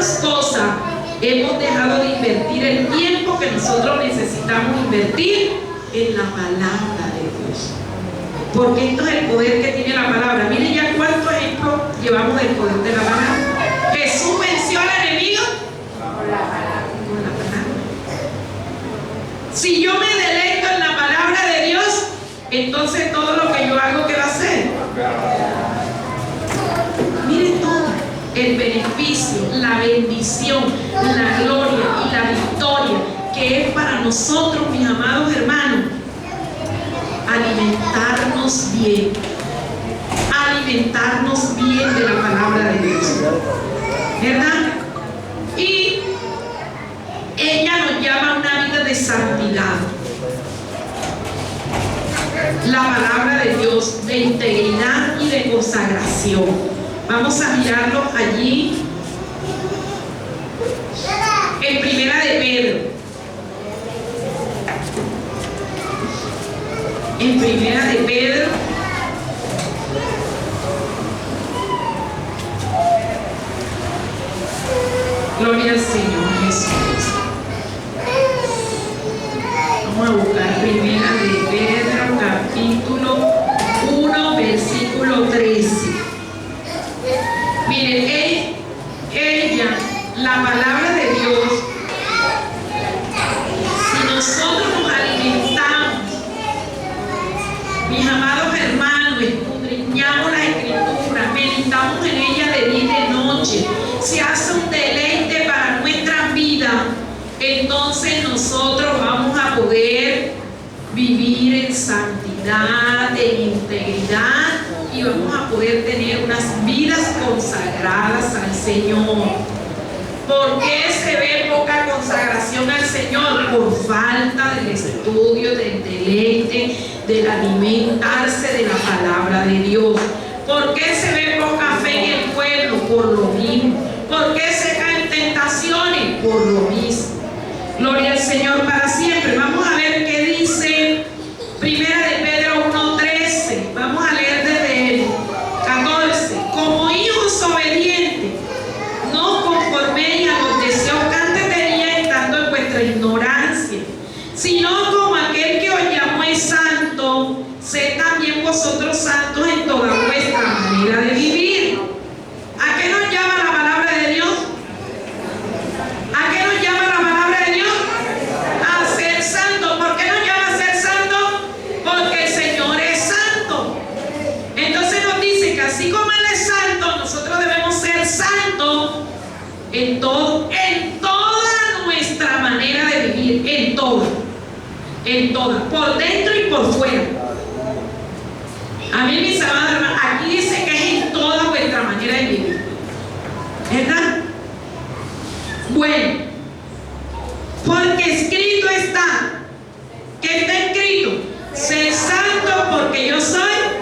cuántas cosas hemos dejado de invertir el tiempo que nosotros necesitamos invertir en la palabra de Dios. Porque esto es el poder que tiene la palabra. Miren ya cuántos ejemplos llevamos del poder de la palabra. Jesús venció al enemigo con la palabra. Si yo me deleito en la palabra de Dios, entonces todo lo que yo hago, ¿qué va a hacer? Miren todo, el beneficio, la bendición, la gloria y la victoria que es para nosotros, mis amados hermanos, alimentarnos bien de la palabra de Dios, ¿verdad? Y ella nos llama a una vida de santidad. La palabra de Dios, de integridad y de consagración. Vamos a mirarlo allí en Primera de Pedro. En Primera de Pedro, gloria al Señor Jesús. Vamos a buscar Primera de Pedro, capítulo 1, versículo 13. Miren, ella, la palabra de Dios, si nosotros nos alimentamos, mis amados hermanos, escudriñamos la Escritura, meditamos en ella de día y de noche, se hace un deleite para nuestra vida, entonces nosotros vamos a poder vivir en santidad, en integridad, y vamos a poder tener unas vidas consagradas al Señor. ¿Por qué se ve poca consagración al Señor? Por falta del estudio, del deleite, del alimentarse de la palabra de Dios. ¿Por qué se ve poca fe en el pueblo? Por lo mismo. ¿Por qué se caen tentaciones? Por lo mismo. Gloria al Señor para siempre. Vamos a ver qué dice Primera de Pedro 1:13. Vamos a leer desde el 14. Como hijos obedientes, no conforméis a los deseos que antes teníais estando en vuestra ignorancia, sino como aquel que os llamó es santo, sed también vosotros santos en toda vuestra manera de vivir. ¿A qué nos llama la palabra de Dios? ¿A qué nos llama la palabra de Dios? A ser santo. ¿Por qué nos llama a ser santo? Porque el Señor es santo. Entonces nos dice que así como Él es santo, nosotros debemos ser santos en todo, en toda nuestra manera de vivir, en toda, por dentro y por fuera. A mí, mis amados hermanos, aquí dice que es en toda vuestra manera de vivir, ¿verdad? Bueno, porque escrito está, ¿qué está escrito? Sé santo porque yo soy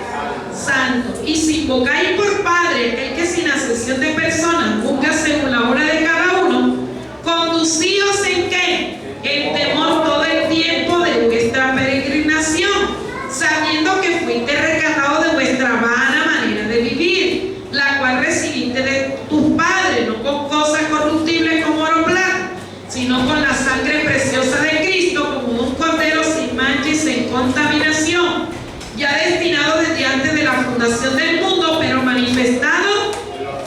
santo. Y si invocáis por Padre aquel que sin acepción de personas juzga según la obra de cada uno, conducíos en qué? En temor todo el tiempo de vuestra peregrinación, sabiendo que fuiste rescatados de vuestra vana manera de vivir, la cual recibiste de tus padres, no con cosas corruptibles como oro o plata, sino con la sangre preciosa de Cristo, como un cordero sin mancha y sin contaminación, ya destinado desde antes de la fundación del mundo, pero manifestado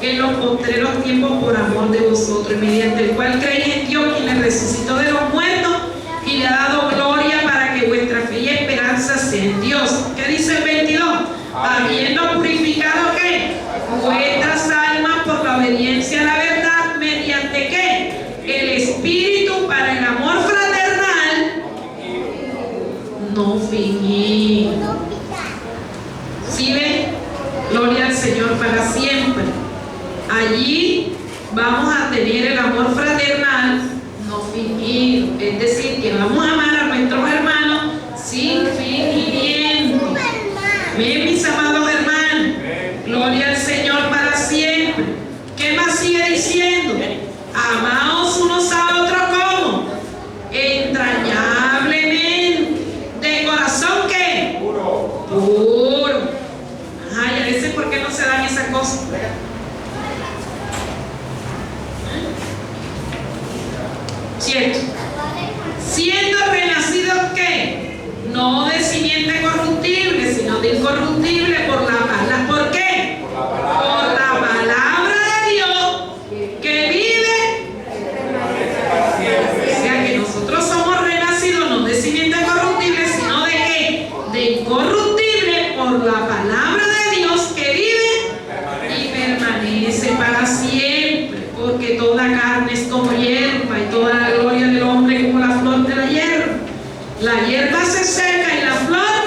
en los postreros tiempos por amor de vosotros, mediante el cual creéis en Dios, quien le resucitó de los muertos y le ha dado gloria, para que vuestra fe y esperanza sea en Dios. ¿Qué dice el 22? Habiendo purificado ¿qué? Vuestras almas por la obediencia a la verdad, mediante ¿qué? El Espíritu, para el amor fraternal no fingir. ¿Sí ven? Gloria al Señor para siempre. Allí vamos a tener el amor fraternal no fingido, es decir, que vamos a amar a nuestros hermanos sin fingimiento. Bien, mis amados hermanos, gloria al Señor para siempre. ¿Qué más sigue diciendo? Amaos unos a otros como entrañablemente, de corazón ¿qué? Puro. Ay, a veces ¿por qué no se dan esas cosas? ¿cierto? Siendo renacidos, ¿qué? No de simiente corruptible, sino de incorruptible por la palabra. ¿Por qué? Por la palabra de Dios que vive. O sea que nosotros somos renacidos no de simiente corruptible, sino de ¿qué? De incorruptible por la palabra de Dios que vive y permanece para siempre. Porque toda carne es como hierba y toda la gloria del hombre como la flor de la hierba. La hierba se seca y la flor,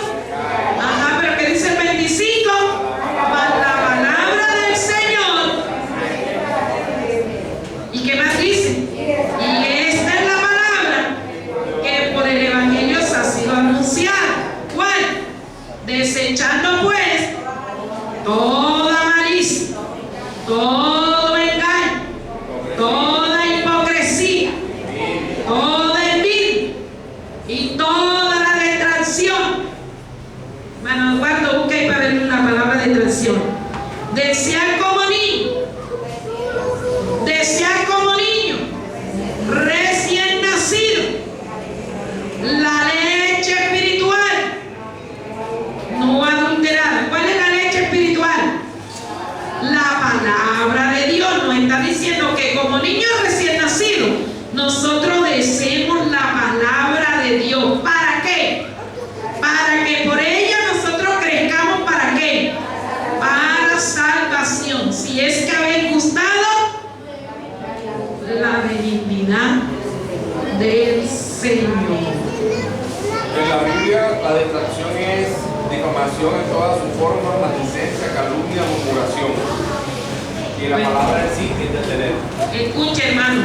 ajá, pero ¿qué dice el 25? La palabra del Señor. ¿Y qué más dice? Y esta es la palabra que por el Evangelio se ha sido anunciada. ¿Cuál? Desechando pues toda malicia, todo engaño, toda hipocresía, toda envidia y toda la detracción. Hermano Eduardo, busca ahí para ver una palabra de detracción. Desear como niño, desear como niño, recién nacido, la leche espiritual, no adulterada. ¿Cuál es la leche espiritual? La palabra de Dios. Nos está diciendo que como niños recién nacidos, nosotros deseemos la palabra de Dios. ¿Para qué? Para que por ella nosotros crezcamos. ¿Para qué? Para salvación. Si es que habéis gustado la benignidad del Señor. En la Biblia la detracción es difamación en todas sus formas, maldicencia, calumnia, murmuración. Y la palabra en sí es detener. Escuche, hermano,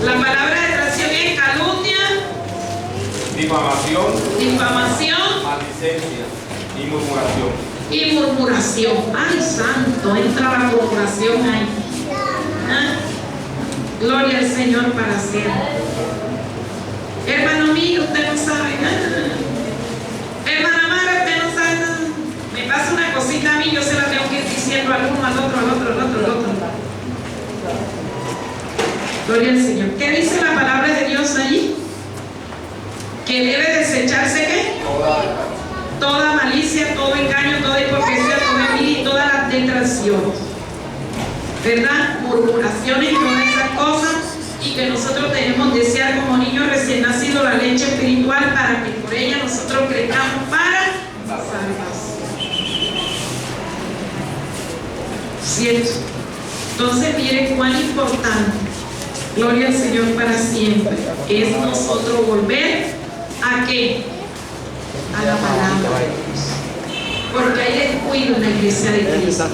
la palabra de detracción es calumnia, difamación, maldicencia y murmuración. Y murmuración. Ay, santo, entra la murmuración ahí. ¿Ah? Gloria al Señor para siempre. Hermano mío, usted no sabe nada. Hermana Mara, usted no sabe nada. Me pasa una cosita a mí, yo se la tengo que ir diciendo al uno, al otro, al otro, al otro, al otro. Gloria al Señor. ¿Qué dice la palabra de Dios allí? Que debe desecharse ¿qué? Toda malicia, todo engaño, toda hipocresía, toda envidia y toda la detracción, ¿verdad? Murmuraciones y todas esas cosas, y que nosotros tenemos desear como niños recién nacidos la leche espiritual para que por ella nosotros crezcamos para salvación. ¿Cierto? Entonces miren cuán importante, gloria al Señor para siempre, es nosotros volver a ¿qué? A la palabra de Dios. Porque hay descuido en la iglesia de Cristo.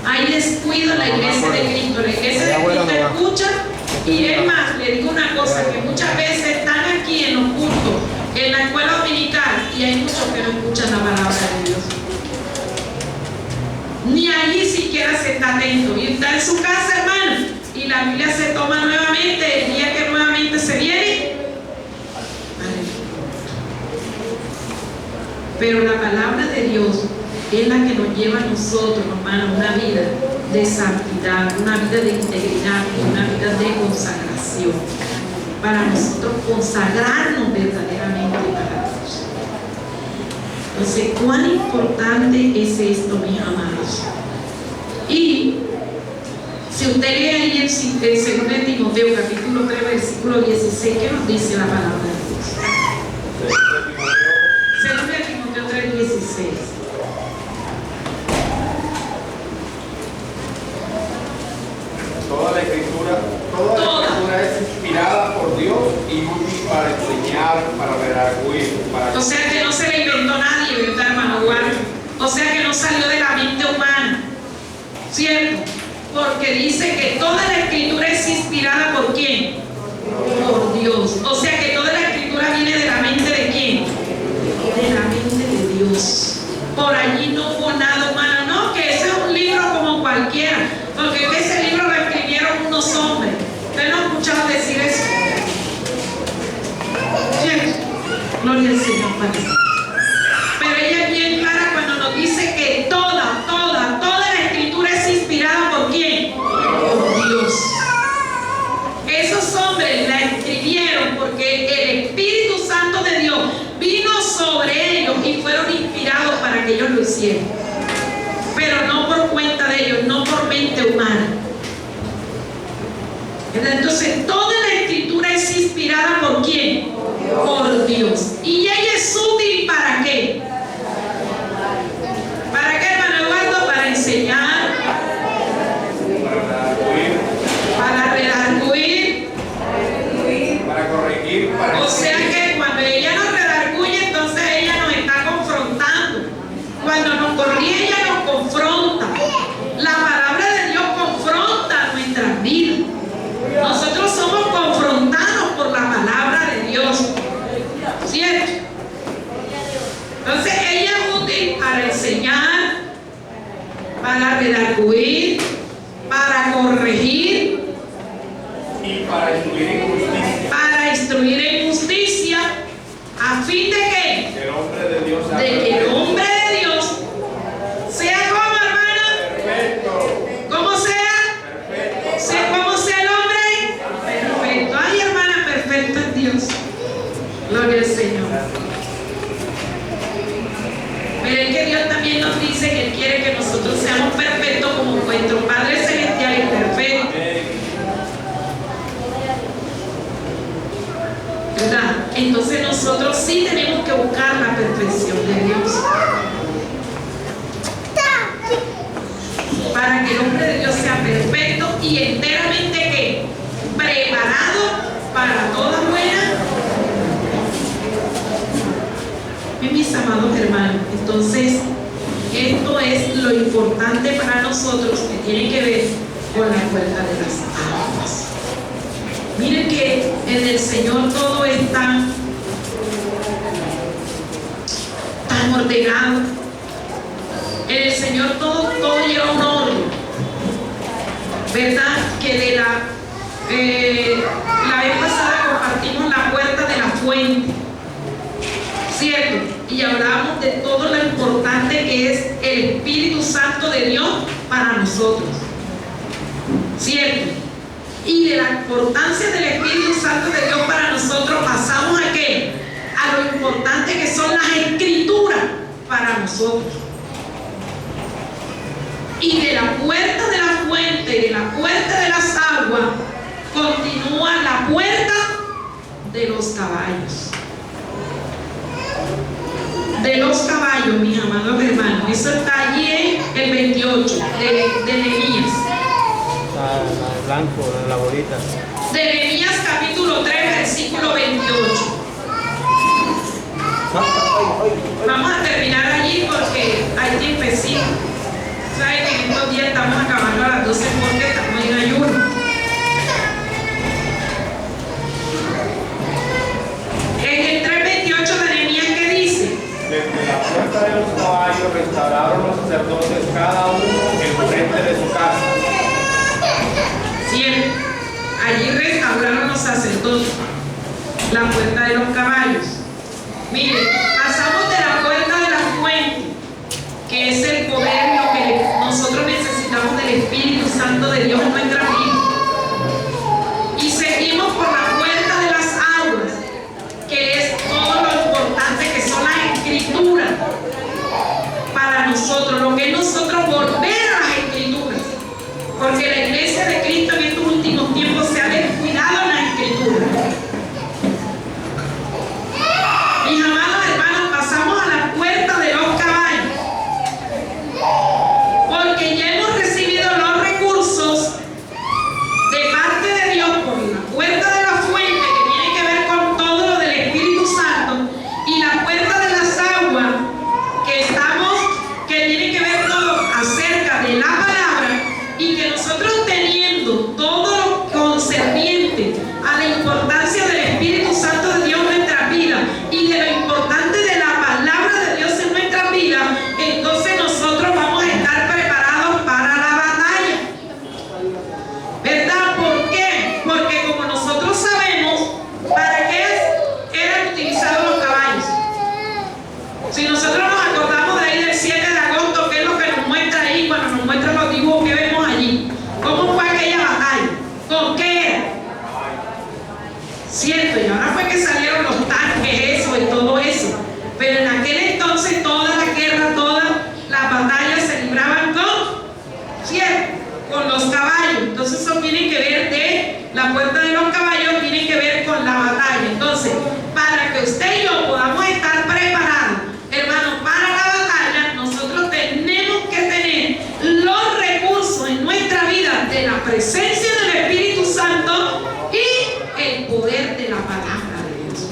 Hay descuido en la iglesia de Cristo. La iglesia de Cristo escucha, y es más, le digo una cosa, que muchas veces están aquí en los cultos, en la escuela dominical, y hay muchos que no escuchan la palabra de Dios. Ni allí siquiera se está atento. Y está en su casa, hermano, y la Biblia se toma nuevamente el día que nuevamente se viene. Pero la palabra de Dios es la que nos lleva a nosotros, hermano, una vida de santidad, una vida de integridad, una vida de consagración, para nosotros consagrarnos verdaderamente para Dios. Entonces, cuán importante es esto, mis amados. Y si usted lee ahí el 2 de Timoteo, capítulo 3, versículo 16, ¿qué nos dice la palabra de Dios? 2 de Timoteo 3, 16. Toda la escritura es inspirada por Dios y útil para enseñar, para redarguir, para... O sea que no se le inventó nadie, ¿verdad, hermano Eduardo? O sea que no salió de la mente humana, ¿cierto? Porque dice que toda la escritura es inspirada ¿por quién? Por Dios. O sea que toda la escritura viene de la mente de quién? De la mente de Dios. Por allí no hubo nada humano, no, que ese es un libro como cualquiera, porque ese libro lo escribieron unos hombres. ¿Usted no ha escuchado decir eso? ¿Cierto? Gloria al Señor, Padre. Pero ella es bien clara cuando nos dice que toda la escritura es inspirada ¿por quién? Por Dios. Esos hombres la escribieron Entonces, toda la escritura es inspirada ¿por quién? Por Dios. ¿Y ella es útil para qué? ¿Para qué, hermano Eduardo? Para enseñar, para redarguir, para corregir, para o sea que cuando ella nos redarguye, entonces ella nos está confrontando. Cuando nos corrige, ella nos confronta. La palabra de Dios confronta nuestras vidas. Nosotros somos confrontados por la palabra de Dios, ¿cierto? Entonces ella es útil para enseñar, para redarguir, para corregir y para instruir en justicia. Para instruir en justicia, a fin de que el hombre de Dios sea el hombre de Dios sea como, hermana, perfecto. como sea, Perfecto. sea como sea el hombre, perfecto. Ay, hermana, perfecto es Dios. Gloria al Señor. Pero es que Dios también nos dice que Él quiere que nosotros seamos perfectos como nuestro Padre Celestial es perfecto. ¿Verdad? Entonces nosotros sí tenemos que buscar la perfección de Dios. Para que el hombre de Dios sea perfecto y enteramente ¿qué? Preparado para toda buena. Mis amados hermanos, entonces esto es lo importante para nosotros que tiene que ver con la puerta de las aguas. Miren que en el Señor todo es tan ordenado. En el Señor todo lleva un orden, ¿verdad? Que de la vez pasada compartimos la puerta de la fuente, ¿cierto? Y hablamos de todo lo importante que es el Espíritu Santo de Dios para nosotros, ¿cierto? Y de la importancia del Espíritu Santo de Dios para nosotros pasamos a ¿qué? A lo importante que son las Escrituras para nosotros. Y de la puerta de la fuente y de la puerta de las aguas continúa la puerta de los caballos. De los caballos, mis amados hermanos. Eso está allí en el 28 de Nehemías. Blanco, la bolita. De Nehemías capítulo 3, versículo 28. Vamos a terminar allí porque hay tiempecito. Saben que en estos días estamos acabando a las 12 porque estamos en ayuno. En el 3:28 de Nehemías, ¿qué dice? Desde la puerta de los caballos restauraron los sacerdotes cada uno en frente de su casa. Siempre. Allí restauraron los sacerdotes la puerta de los caballos. Miren, pasamos de la puerta de la fuente, que es el poder, lo que nosotros necesitamos del Espíritu Santo de Dios en nuestra vida. Y seguimos por la puerta de las aguas, que es todo lo importante que son las Escrituras para nosotros, lo que es nosotros volver a las Escrituras. Porque la iglesia de Cristo en estos últimos tiempos se ha descuidado en las Escrituras. Mis amados hermanos, pasamos a la puerta de los caballos. Porque ya hemos recibido los recursos La puerta de los caballos tiene que ver con la batalla. Entonces, para que usted y yo podamos estar preparados, hermanos, para la batalla, nosotros tenemos que tener los recursos en nuestra vida de la presencia del Espíritu Santo y el poder de la palabra de Dios.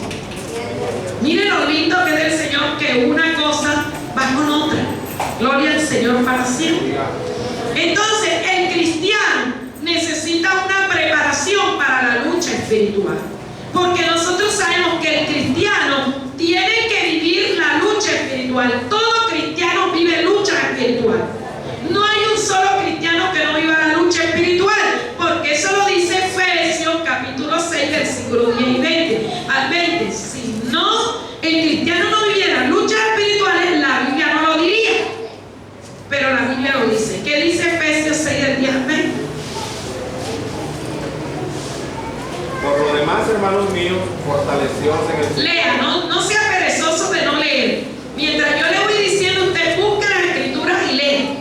Mire lo lindo que es del Señor, que una cosa va con otra. Gloria al Señor para siempre. Entonces, el cristiano necesita una preparación para la lucha espiritual, porque nosotros sabemos que el cristiano tiene que vivir la lucha espiritual. Todo cristiano vive lucha espiritual. No hay un solo cristiano que no viva la lucha espiritual, porque eso lo dice Efesios capítulo 6 versículos 10 y 20 al 20. Si no, el cristiano no viviera luchas espirituales, la Biblia no lo diría, pero la Biblia lo dice. ¿Qué dice Efesios 6 del 10 al 20? Por lo demás, hermanos míos, fortaleceos en el Señor. Lea, no sea perezoso de no leer. Mientras yo le voy diciendo, usted busca las escrituras y lee.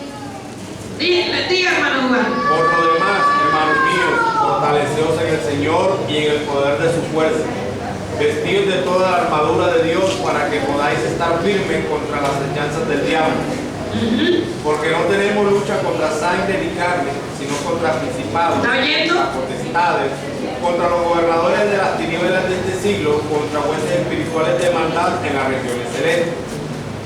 Diga, hermano Juan. Por lo demás, hermanos míos, fortaleceos en el Señor y en el poder de su fuerza. Vestidos de toda la armadura de Dios para que podáis estar firmes contra las acechanzas del diablo. Porque no tenemos lucha contra sangre ni carne, sino contra principados, contra potestades, contra los gobernadores de las tinieblas de este siglo, contra huestes espirituales de maldad en las regiones celestes.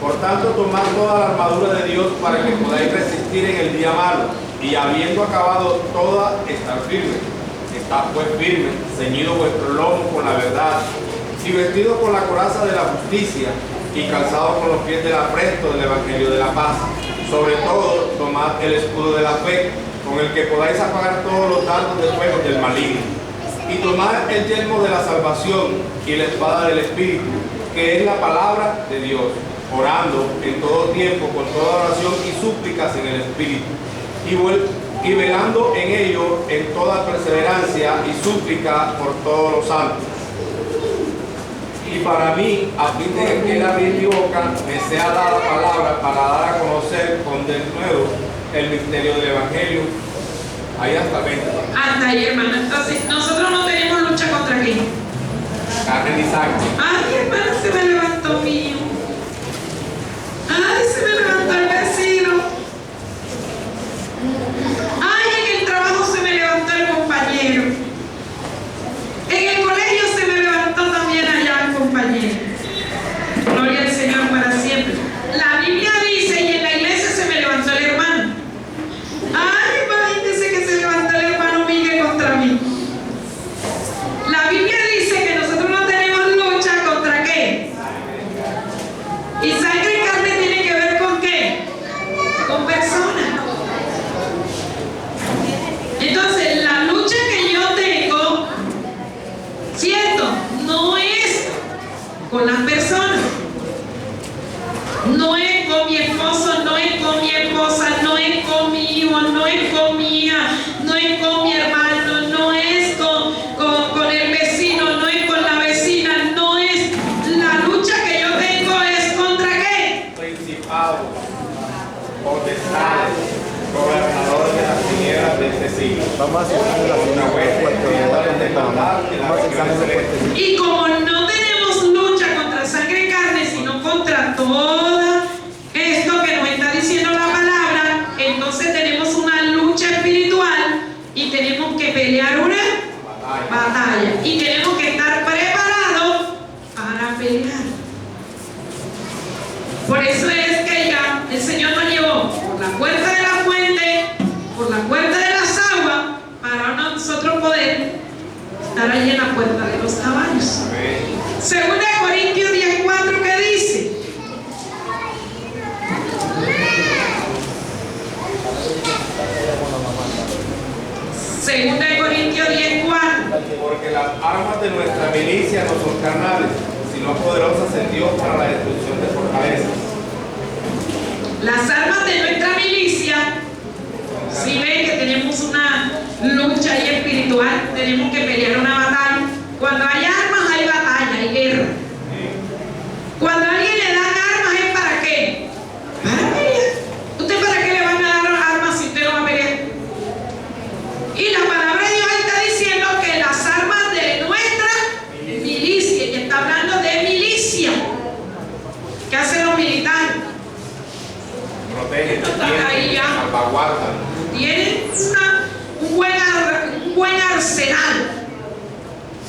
Por tanto, tomad toda la armadura de Dios para que podáis resistir en el día malo, y habiendo acabado toda, estar firmes. Estad pues firmes, ceñido vuestro lomo con la verdad, y vestido con la coraza de la justicia, y calzado con los pies del apresto del Evangelio de la paz. Sobre todo, tomad el escudo de la fe, con el que podáis apagar todos los dardos de fuego del maligno. Y tomad el yelmo de la salvación y la espada del Espíritu, que es la palabra de Dios, orando en todo tiempo con toda oración y súplicas en el Espíritu, y velando en ello en toda perseverancia y súplica por todos los santos. Y para mí, a fin de que quiera abrir mi boca, me sea dada palabra para dar a conocer con denuedo el misterio del Evangelio. Ahí hasta 20. Hasta ahí, hermano. Entonces, nosotros no tenemos lucha contra quién. Carne ni sangre. Ay, hermano, se me levantó mío. Ay, se me levantó el vecino. Ay, en el trabajo se me levantó el compañero. En el colegio se me levantó también allá el compañero. Gloria al Señor para siempre. La Biblia dice, y en la iglesia se me levantó el hermano. Ay, imagínense que se levantó el hermano Miguel contra mí. La Biblia dice que nosotros no tenemos lucha contra qué. Y sangre y carne tiene que ver con qué. Con personas. Entonces, la lucha que yo tengo, cierto, no es con las personas, no es con mi esposo, no es con mi esposa, no es con mi hijo, no es con mi hija, no es con mi hermano, no es con el vecino, no es con la vecina, no es. La lucha que yo tengo es contra qué. Principados, potestades, gobernadores de las tinieblas de este siglo. Vamos a hacer una Y como no tenemos lucha contra sangre y carne, sino contra todo esto que nos está diciendo la palabra, entonces tenemos una lucha espiritual y tenemos que pelear una batalla. Y tenemos que estar preparados para pelear. Por eso es que ya el Señor nos llevó por la puerta de la fuente, por la puerta de las aguas, para nosotros poder estar ahí en la puerta de los caballos. Segunda de Corintios 10:4, ¿qué dice? Segunda de Corintios 10:4. Porque las armas de nuestra milicia no son carnales, sino poderosas en Dios para la destrucción de fortalezas. Las armas de nuestra milicia, si ven que tenemos una lucha ahí espiritual, tenemos que pelear una batalla. Cuando hay armas, hay batalla, hay guerra. Cuando a alguien le dan armas, ¿es para qué? Para pelear. ¿Usted para qué le van a dar armas si usted no va a pelear? Y la palabra de Dios está diciendo que ahí ya. salvaguardan. Tienen un buen arsenal.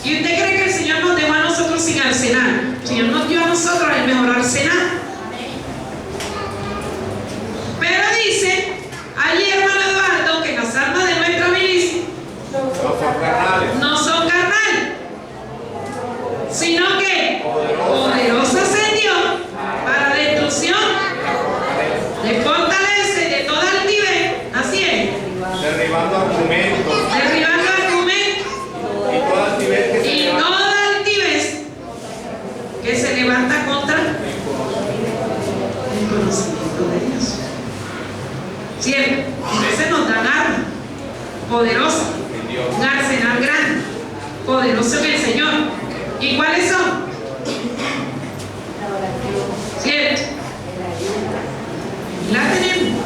¿Y usted cree que el Señor nos dejó a nosotros sin arsenal? El Señor nos dio a nosotros el mejor arsenal. Pero dice allí, hermano Eduardo, que las armas de nuestra milicia no son carnales, sino que poderosas en Dios para destrucción de fortaleza y de toda altivez. Así es. Derribando argumentos y toda altivez que se levanta contra el conocimiento de Dios. ¿Cierto? Entonces nos dan armas poderosas, un arsenal grande, poderoso en el Señor. ¿Y cuáles son? ¿Cierto? La tenemos.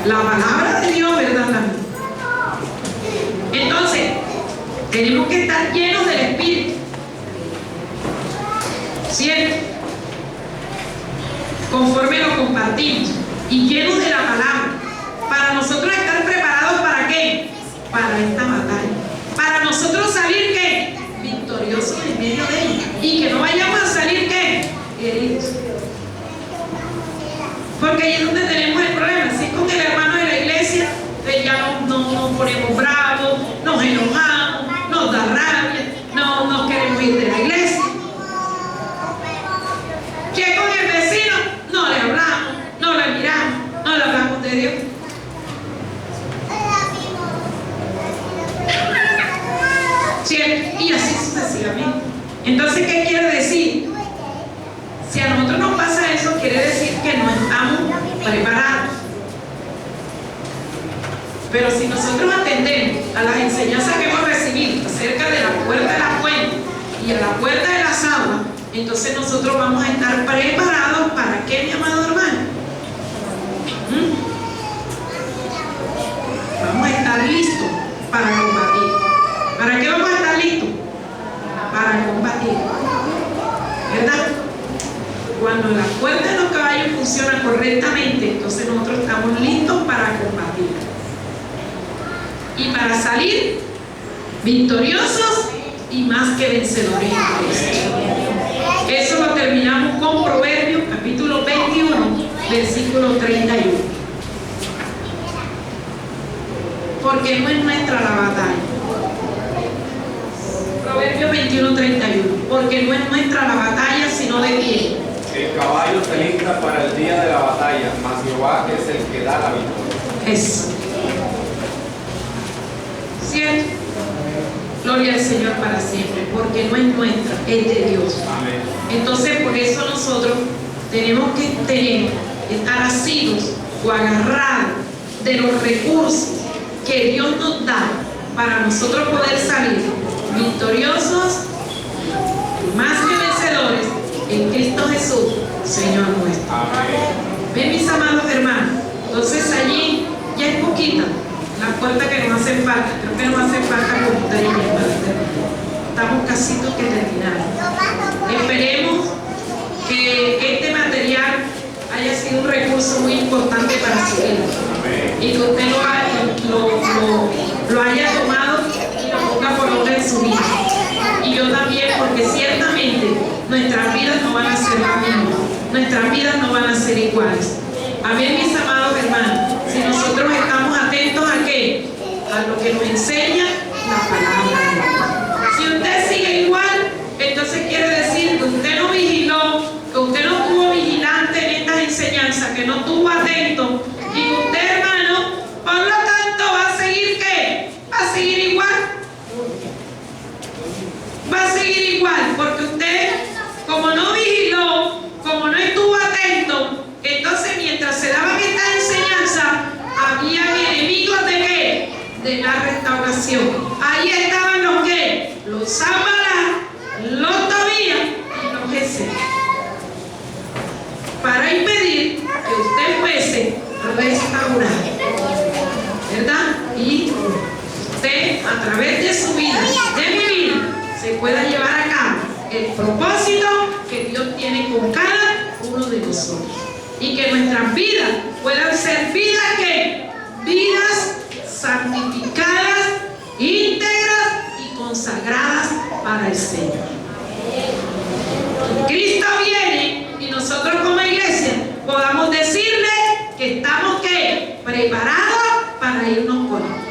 La palabra de Dios, ¿verdad? Entonces, tenemos que estar llenos del Espíritu. ¿Cierto? Conforme lo compartimos. Y llenos de la palabra. Para nosotros estar preparados, ¿para qué? Para esta batalla. Para nosotros salir, ¿qué? Victoriosos en medio de ella. Y que no vayamos a salir, ¿qué? Heridos. Porque ahí es donde tenemos el problema. Si con el hermano de la iglesia, ya nos ponemos bravos, nos enojamos, nos da rabia, no nos queremos ir de la iglesia. Que con el vecino no le hablamos, no le miramos, no le hablamos de Dios. ¿Cierto? Y así sucesivamente. Entonces, ¿qué quiere decir? Si a nosotros nos pasa eso, quiere decir que no estamos preparados. Pero si nosotros atendemos a las enseñanzas que hemos recibido acerca de la puerta de la fuente y a la puerta de las aguas, entonces nosotros vamos a estar preparados ¿para qué, mi amado hermano? Vamos a estar listos para combatir. ¿Para qué vamos a estar listos? Para combatir. ¿Verdad? Cuando la puerta de los caballos funciona correctamente, entonces nosotros estamos listos para combatir. Y para salir victoriosos y más que vencedores en Cristo. Eso lo terminamos con Proverbios capítulo 21, versículo 31. Porque no es nuestra la batalla. Proverbios 21, 31. Porque no es nuestra la batalla, sino de quién. El caballo se lista para el día de la batalla, mas Jehová es el que da la victoria. Eso. ¿Cierto? Gloria al Señor para siempre, porque no es nuestra, es de Dios. Amén. Entonces, por eso nosotros tenemos que estar asidos o agarrados de los recursos que Dios nos da para nosotros poder salir victoriosos y más que vencedores en Cristo Jesús, Señor nuestro. Amén. Ven, mis amados hermanos. Entonces allí ya es poquita la puerta que nos hace falta. Creo que nos hace falta como 3 para estamos casi que terminados. Esperemos que este material haya sido un recurso muy importante para su vida y que usted lo haya tomado y lo ponga por obra en su vida. Y yo también, porque ciertamente nuestras vidas no van a ser las mismas, nuestras vidas no van a ser iguales. Amén, mis amados hermanos. Si nosotros estamos atentos ¿a qué? A lo que nos enseña la palabra de Dios. Si usted sigue igual, entonces quiere decir que usted no vigiló, que usted no estuvo vigilante en estas enseñanzas, que no estuvo atento, y que usted, hermano, por lo tanto va a seguir ¿qué? Va a seguir igual. Va a seguir igual, porque usted, como no vigiló, como no estuvo atento, entonces mientras se daban estas enseñanzas, había enemigos de ¿qué? De la restauración. Ahí estaban los ¿qué? Los Sanballat, los Tobías y los Gesem, para impedir que usted fuese restaurado, ¿verdad? Y usted, a través de su vida, de mi vida, se pueda llevar a cabo el propósito que Dios tiene con cada uno de nosotros, y que nuestras vidas puedan ser santificadas, íntegras y consagradas para el Señor. Cristo viene y nosotros como iglesia podamos decirle que estamos ¿qué? Preparados para irnos con Él.